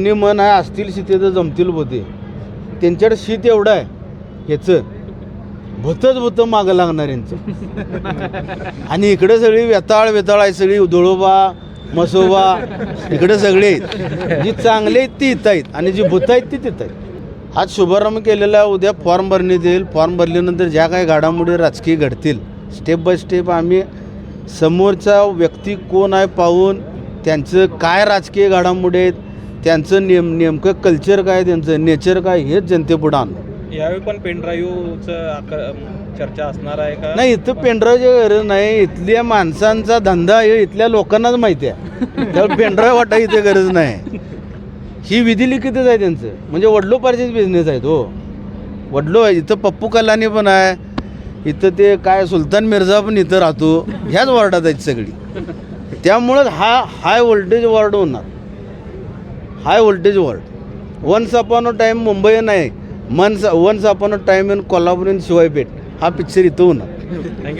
जुनी मन आहे, असतील शीते जमतील भूते. त्यांच्याकडे शीत एवढं आहे ह्याचं भूतच मागं लागणार यांचं. आणि इकडे सगळी वेताळ आहे, सगळी उदळोबा मसोबा इकडे सगळे आहेत. जी चांगली आहेत ती इथं आहेत आणि जी भूत आहेत ती तिथं आहेत. आज शुभारंभ केलेला, उद्या फॉर्म भरण्यात येईल. फॉर्म भरल्यानंतर ज्या काही घडामोडी राजकीय घडतील स्टेप बाय स्टेप आम्ही समोरचा व्यक्ती कोण आहे पाहून त्यांचं काय राजकीय घडामोडी आहेत, त्यांचं नेमकं कल्चर काय, त्यांचं नेचर काय, हेच जनतेपुढं आणू. यावेळी पण पेनड्राईव्हचं चर्चा असणार आहे का? नाही, इथं पेनड्राईव्हची गरज नाही. इथल्या माणसांचा धंदा हे इथल्या लोकांनाच माहिती आहे. त्याला पेनड्राईव्ह वाटा इथे गरज नाही. ही विधिलिखितच आहे त्यांचं. म्हणजे वडलोपार्जित बिझनेस आहेत हो. वडलो आहे इथं, पप्पू कलानी पण आहे इथं, ते काय सुलतान मिर्झा पण इथं राहतो. ह्याच वॉर्डात आहेत सगळी. त्यामुळंच हा हाय व्होल्टेज वॉर्ड होणार. High voltage ward. Once upon a time Mumbai नाही, once upon a time in Kolhapur in Shivaypeth हा पिक्चर इथं होणार.